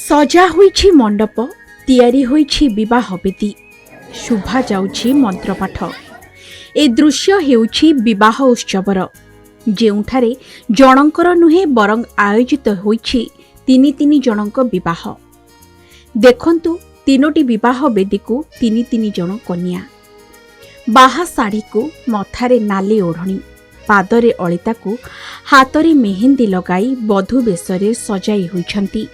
सजा होईछि मंडप तैयारी होईछि विवाह बेदी शुभा जाउछि मंत्रपाठ। ए दृश्य हेउछि विवाह उत्सवर जेउठारे जनकर नुहे बरंग आयोजित होईछि तिनि तिनि जनक विवाह। देखंतु तीनोटी विवाह बेदी को तिनि तिनि जन कन्या बाहा साड़ी को मथारे नाली ओढ़णी पादरे अलिता को हातरे मेहेंदी लगाई वधु बेशरे सजाई होइछंती।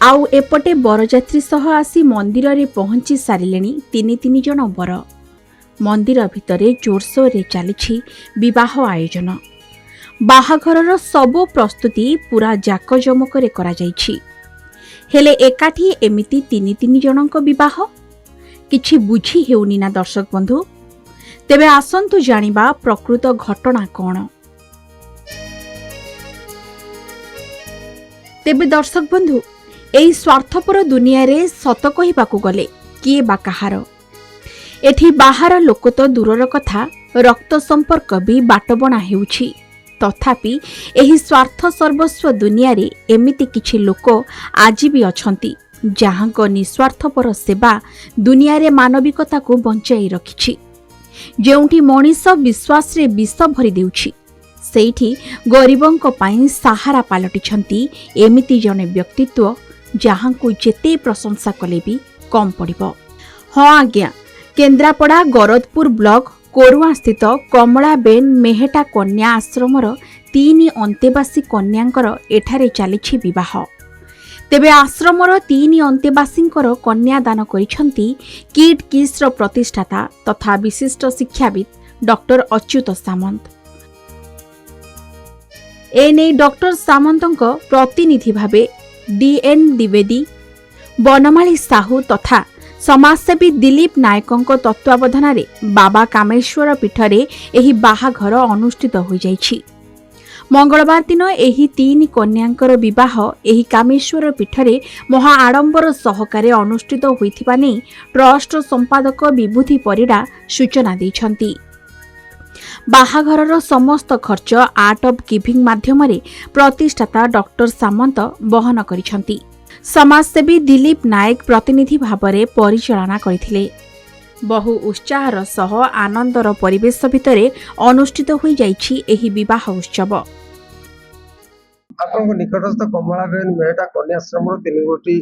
आउ एपटे बरजात्री सह आसी मंदिर रे पहुंची सारिलेनी तिनि तिनि जन बर। मंदिर भितरे जोरसोर रे चलिछि विवाह आयोजन। बाहाघरर सबो प्रस्तुति पूरा जाकजमक रे करा जाइछि। हेले एकाठी एमिति तिनि तिनि जनक विवाह किछि बुझी हेउनी ना दर्शक बंधु। तेबे आसंतु जानिबा प्रकृत घटना कोन। तेबे दर्शक बंधु एई स्वार्थपर दुनिया रे सत कहिबाकू गले किए बा कहार। एठी बाहर लोक तो दूरर कथा रक्त संपर्क भी बाटबणा हेउछि। तथापि एही स्वार्थ सर्वस्व दुनिया रे एमिति किछि लोक आज भी अछंती जहांको निस्वार्थपर सेवा दुनिया रे मानविकता को बंचाई रखिछि। जेउठी मनीष विश्वास रे विष भरी देउछि सेठी गरीबंक पाई सहारा पालटिछंती एमिति जने व्यक्तित्व जहांको जेते प्रशंसा कले भी कम पड़िबो। हाँ आज्ञा, केन्द्रापड़ा गरदपुर ब्लॉक कोरुआ स्थित कमलाबेन मेहेटा कन्या आश्रमर 3 अंतेवासी कन्यांकर एठारे चलिछि विवाह। तेबे आश्रमर 3 अंतेवासींकर कन्यादान करिछंती किड किस्र प्रतिष्ठाता तथा विशिष्ट शिक्षाविद डॉक्टर अच्युत सामंत। एने डॉक्टर सामंतଙ୍କ प्रतिनिधि भावे डीएन द्विवेदी, बनमाली साहू तथा समाजसेवी दिलीप नायकଙ୍କ तत्वावधान बाबा कामेश्वर पीठरे एही बाहाघर अनुष्ठित हो जाइछि। मंगलवार दिन एही 3 कन्यांकर विवाह एही कामेश्वर पीठरे महा आडंबर सहकारे अनुष्ठित होइथिबा नै ट्रस्ट संपादक विभूति परिडा सूचना दैछंती। बाहाघरर समस्त खर्च आर्ट ऑफ गिविंग माध्यमरे प्रतिष्ठाता डॉक्टर सामंत वहन करिछंती। समाजसेवी दिलीप नायक प्रतिनिधि भावरे परिचालना करथिले। बहु उत्साहर सह आनंदर परिवेश भितरे अनुष्ठित होई जाइछि एही विवाह उत्सव। आपनको निकटस्थ कमलाबेन मेहेटा कन्याश्रम 3 गोटी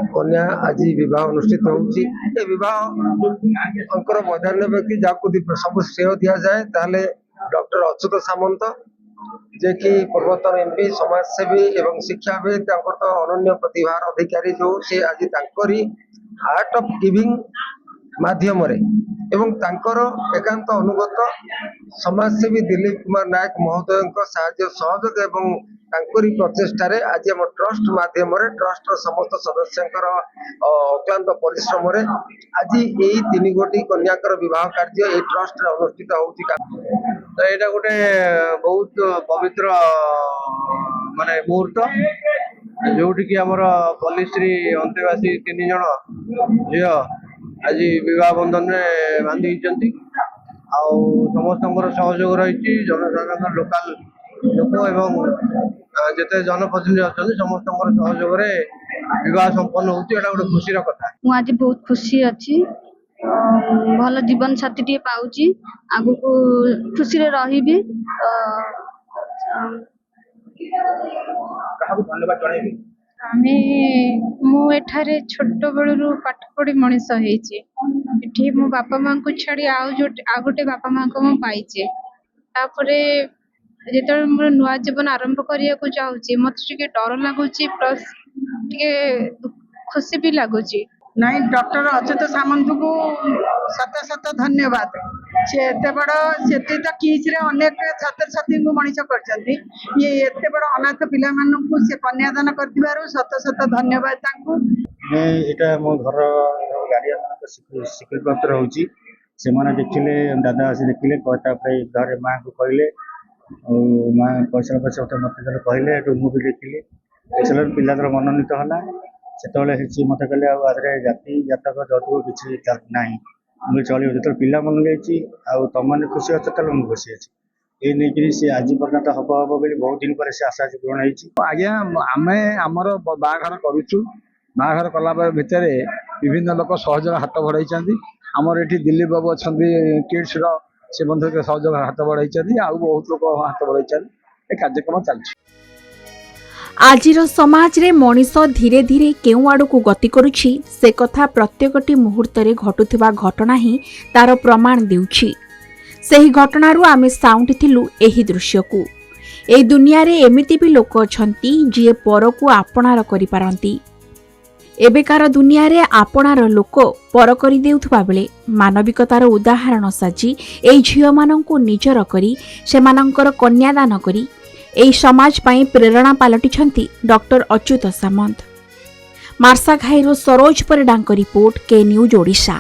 कन्या आज विवाह अनुष्ठित होउछि। ए विवाह अंकर बधान्य व्यक्ति जाको सब श्रेय दिया जाए ताले डॉक्टर अच्युत सामंत जे कि पूर्वतन एमपी समाजसेवी एवं शिक्षाविद तांकर तो अनन्य प्रतिभार अधिकारी जो से आज तांकरी आर्ट ऑफ गिविंग माध्यम रे एवं तांकर एकांत अनुगत समाजसेवी दिलीप कुमार नायक महोदय साहाय्य सहयोग एवं तांकरी प्रचेष्टा रे आज हम ट्रस्ट माध्यम रे ट्रस्ट समस्त सदस्यंकर अक्लांत परिश्रम रे आज एही 3 गोटी कन्याकर विवाह कार्य ए ट्रस्ट रे अनुष्ठित होउछि। तो एटा गोटे बहुत पवित्र माने मुहूर्त जोठी कि हमर पल्लीश्री अंतेवासी 3 जण झियो आज विवाह बंधन में बांधी समस्त सहयोग रही जनसाधारण लोकाल लोक एवं जिते जनप्रतिनिधि अच्छा समस्त सहयोग विवाह संपन्न होती गोटे खुशी कथा। आज बहुत खुशी अच्छी भल जीवन साथी टे पाउची आगु को खुशी रे रहिबी। धन्यवाद जणाइबी। आमे मु एठारे छोट बेलू पाठ पढ़ी मनीष होइछि। एठी मो बापा मां को छाड़ी आ गोटे बापा मां को मु पाइछि। तापरे जेतरे मोर नुआ जीवन आरंभ करिया को चाहूछि मत टिके डर लागुछि प्लस टिके खुशी भी लागुछि। नहीं डॉक्टर अच्युत सामंत को शत शत धन्यवाद। से एते बड़ सेते तो किस रे अनेक छात्र छात्री को मनीष करछंती ये एते बड़ अनाथ पिला मानन को से कन्यादान करथिबारु शत शत धन्यवाद तांको। मैं एटा मो घर गार्डियन को स्वीकृति पत्र होची से माने देखिले दादा आसी देखिले कहता पे घर मां को कहले और मां पैसा मत कहले तो मु भी देखिले एसलर पिलार मनोनीत होला सेतले हेची मत कहले आ आदरे जाति जातक जतु किछि नाही मु चली जो पिला मन लेछि आ तुम खुशी अच्छे तो खुशी अच्छे ଏ ନେଇକିରି ସେ ଆଜି ପର୍ଯ୍ୟନ୍ତ ହବ ବୋଲି ବହୁତ ଦିନ ପରେ ସେ ଆଶା ପୂରଣ ହେଇଛି। ଆଜ୍ଞା ଆମେ ଆମର ବାହାଘର କରୁଛୁ, ବାହାଘର କଲା ଭିତରେ ବିଭିନ୍ନ ଲୋକ ସହଯୋଗ ହାତ ବଢାଇଛନ୍ତି। ଆମର ଏଠି ଦିଲ୍ଲୀପ ବାବୁ ଅଛନ୍ତି କିଡ୍ସର, ସେ ମଧ୍ୟ ସହଯୋଗ ହାତ ବଢାଇଛନ୍ତି, ଆଉ ବହୁତ ଲୋକ ହାତ ବଢାଇଛନ୍ତି। ଏ କାର୍ଯ୍ୟକ୍ରମ ଚାଲିଛି। ଆଜିର ସମାଜରେ ମଣିଷ ଧୀରେ ଧୀରେ କେଉଁ ଆଡ଼କୁ ଗତି କରୁଛି ସେ କଥା ପ୍ରତ୍ୟେକଟି ମୁହୂର୍ତ୍ତରେ ଘଟୁଥିବା ଘଟଣା ହିଁ ତାର ପ୍ରମାଣ ଦେଉଛି। ସେହି ଘଟଣାରୁ ଆମେ ସାଉଁଟିଥିଲୁ ଏହି ଦୃଶ୍ୟକୁ। ଏହି ଦୁନିଆରେ ଏମିତି ବି ଲୋକ ଅଛନ୍ତି ଯିଏ ପରକୁ ଆପଣାର କରିପାରନ୍ତି। ଏବେକାର ଦୁନିଆରେ ଆପଣାର ଲୋକ ପର କରିଦେଉଥିବା ବେଳେ ମାନବିକତାର ଉଦାହରଣ ସାଜି ଏହି ଝିଅମାନଙ୍କୁ ନିଜର କରି ସେମାନଙ୍କର କନ୍ୟାଦାନ କରି ଏହି ସମାଜ ପାଇଁ ପ୍ରେରଣା ପାଲଟିଛନ୍ତି ଡକ୍ଟର ଅଚ୍ୟୁତ ସାମନ୍ତ। ମାର୍ଶାଘାଇରୁ ସରୋଜ ପରିଡ଼ାଙ୍କ ରିପୋର୍ଟ, କେ ନ୍ୟୁଜ୍ ଓଡ଼ିଶା।